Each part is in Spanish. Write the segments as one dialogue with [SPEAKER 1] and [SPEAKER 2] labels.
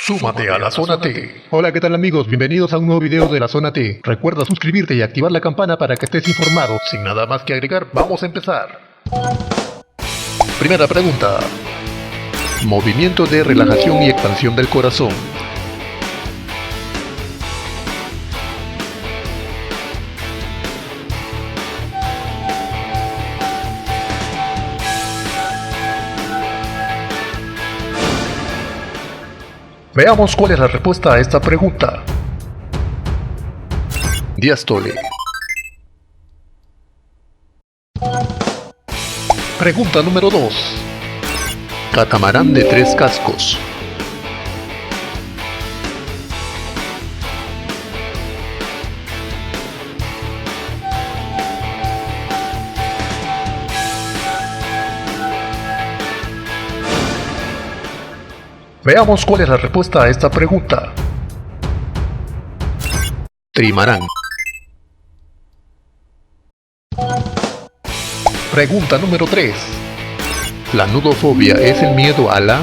[SPEAKER 1] Súmate a la Zona T.
[SPEAKER 2] Hola, ¿qué tal amigos? Bienvenidos a un nuevo video de la Zona T. Recuerda suscribirte y activar la campana para que estés informado.
[SPEAKER 1] Sin nada más que agregar, vamos a empezar. Primera pregunta. Movimiento de relajación y expansión del corazón. Veamos cuál es la respuesta a esta pregunta. Diástole. Pregunta número 2. Catamarán de 3 cascos. Veamos cuál es la respuesta a esta pregunta. Trimarán. Pregunta número 3. ¿La nudofobia es el miedo a la...?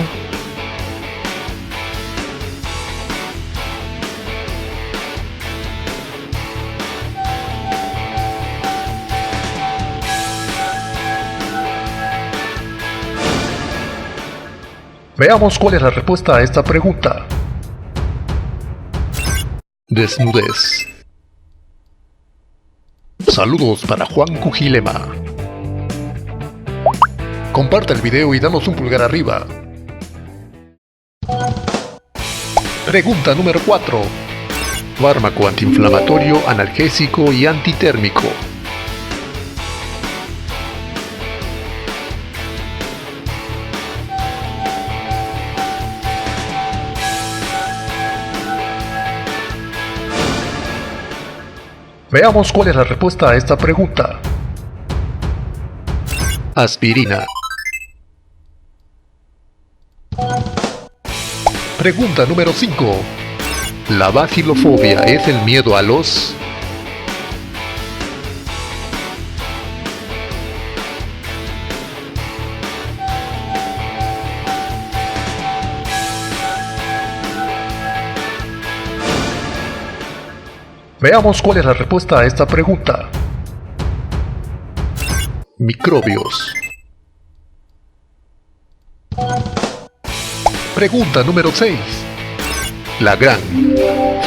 [SPEAKER 1] Veamos cuál es la respuesta a esta pregunta. Desnudez. Saludos para Juan Cujilema. Comparte el video y danos un pulgar arriba. Pregunta número 4. Fármaco antiinflamatorio, analgésico y antitérmico. Veamos cuál es la respuesta a esta pregunta. Aspirina. Pregunta número 5. ¿La bacilofobia es el miedo a los...? Veamos cuál es la respuesta a esta pregunta. Microbios. Pregunta número 6. La gran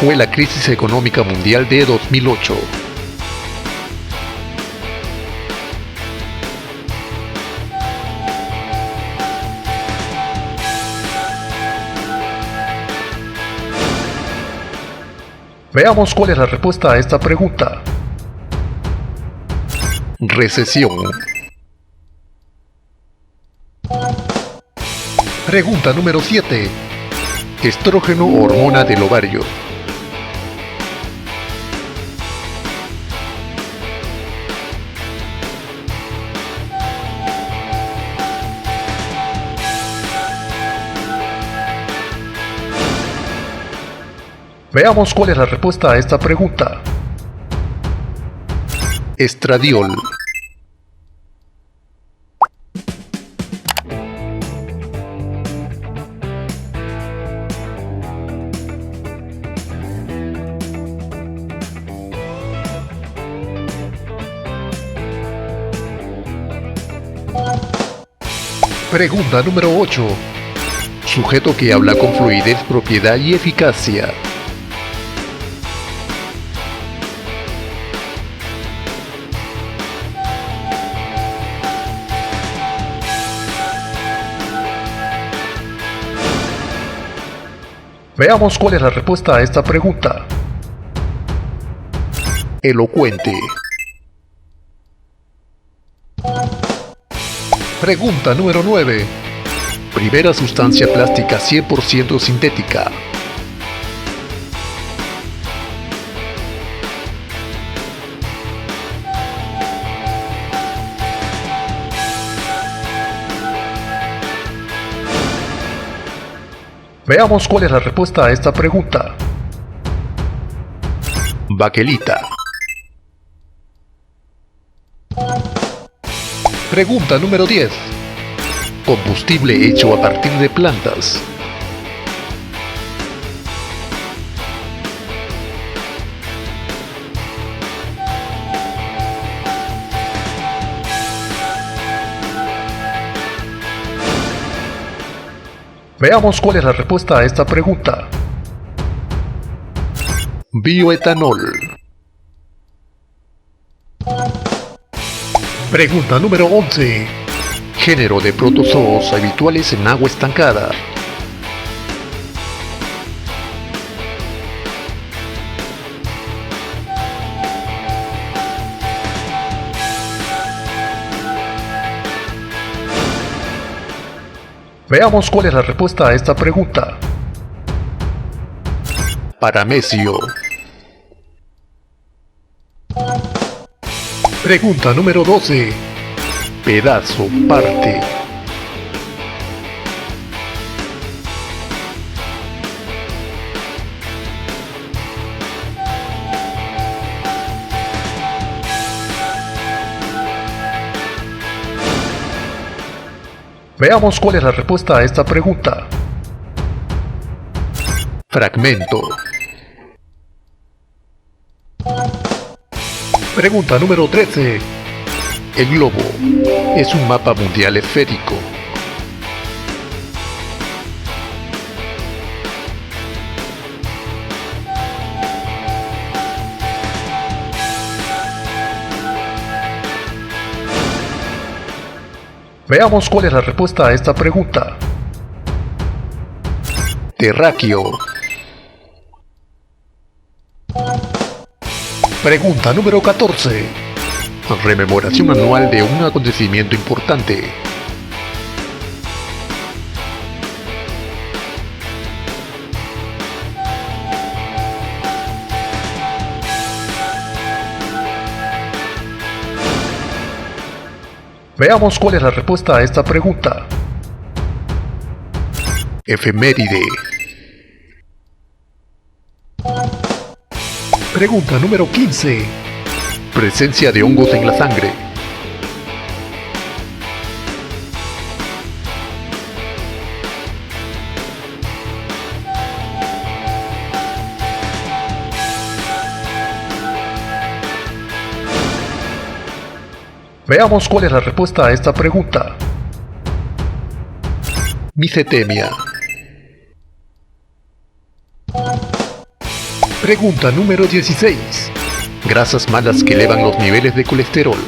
[SPEAKER 1] fue la crisis económica mundial de 2008. Veamos cuál es la respuesta a esta pregunta. Recesión. Pregunta número 7. Estrógeno o hormona del ovario. Veamos cuál es la respuesta a esta pregunta. Estradiol. Pregunta número 8. Sujeto que habla con fluidez, propiedad y eficacia. Veamos cuál es la respuesta a esta pregunta. Elocuente. Pregunta número 9. Primera sustancia plástica 100% sintética. Veamos cuál es la respuesta a esta pregunta. Baquelita. Pregunta número 10. Combustible hecho a partir de plantas.
[SPEAKER 2] Veamos cuál es la respuesta a esta pregunta.
[SPEAKER 1] Bioetanol.
[SPEAKER 2] Pregunta número 11.
[SPEAKER 1] Género de protozoos habituales en agua estancada.
[SPEAKER 2] Veamos cuál es la respuesta a esta pregunta.
[SPEAKER 1] Paramesio.
[SPEAKER 2] Pregunta número 12.
[SPEAKER 1] Pedazo, parte.
[SPEAKER 2] Veamos cuál es la respuesta a esta pregunta.
[SPEAKER 1] Fragmento.
[SPEAKER 2] Pregunta número 13.
[SPEAKER 1] El globo es un mapa mundial esférico.
[SPEAKER 2] Veamos cuál es la respuesta a esta pregunta.
[SPEAKER 1] Terráqueo.
[SPEAKER 2] Pregunta número 14.
[SPEAKER 1] Rememoración anual de un acontecimiento importante.
[SPEAKER 2] Veamos cuál es la respuesta a esta pregunta.
[SPEAKER 1] Efeméride.
[SPEAKER 2] Pregunta número 15.
[SPEAKER 1] Presencia de hongos en la sangre.
[SPEAKER 2] Veamos cuál es la respuesta a esta pregunta.
[SPEAKER 1] Micetemia.
[SPEAKER 2] Pregunta número 16.
[SPEAKER 1] Grasas malas que elevan los niveles de colesterol.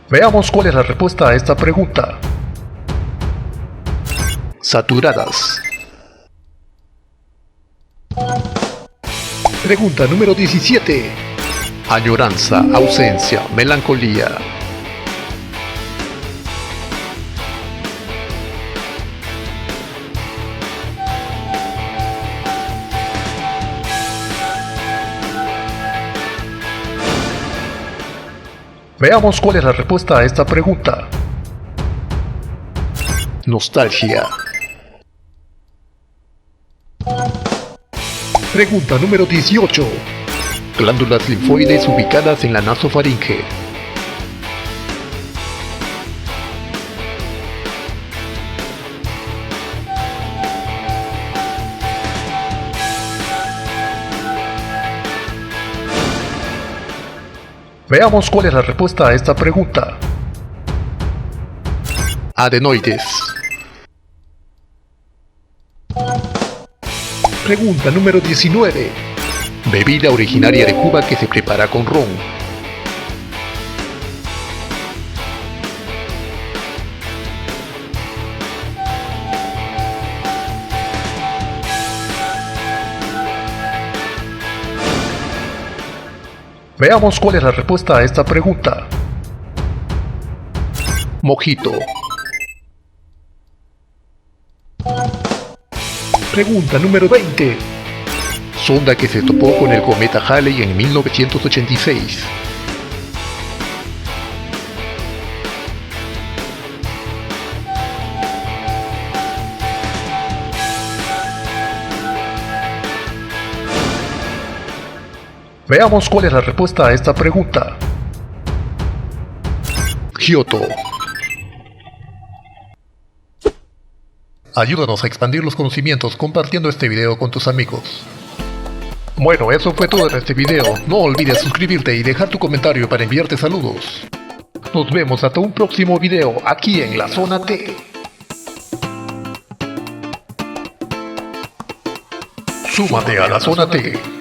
[SPEAKER 2] Veamos cuál es la respuesta a esta pregunta.
[SPEAKER 1] Saturadas.
[SPEAKER 2] Pregunta número 17.
[SPEAKER 1] Añoranza, ausencia, melancolía.
[SPEAKER 2] Veamos cuál es la respuesta a esta pregunta.
[SPEAKER 1] Nostalgia.
[SPEAKER 2] Pregunta número 18.
[SPEAKER 1] Glándulas linfoides ubicadas en la nasofaringe.
[SPEAKER 2] Veamos cuál es la respuesta a esta pregunta.
[SPEAKER 1] Adenoides.
[SPEAKER 2] Pregunta número 19.
[SPEAKER 1] Bebida originaria de Cuba que se prepara con ron.
[SPEAKER 2] Veamos cuál es la respuesta a esta pregunta.
[SPEAKER 1] Mojito.
[SPEAKER 2] Pregunta número 20.
[SPEAKER 1] Sonda que se topó con el cometa Halley en 1986.
[SPEAKER 2] Veamos cuál es la respuesta a esta pregunta.
[SPEAKER 1] Giotto.
[SPEAKER 2] Ayúdanos a expandir los conocimientos compartiendo este video con tus amigos. Bueno, eso fue todo en este video. No olvides suscribirte y dejar tu comentario para enviarte saludos. Nos vemos hasta un próximo video aquí en la Zona T. Súmate a la Zona T.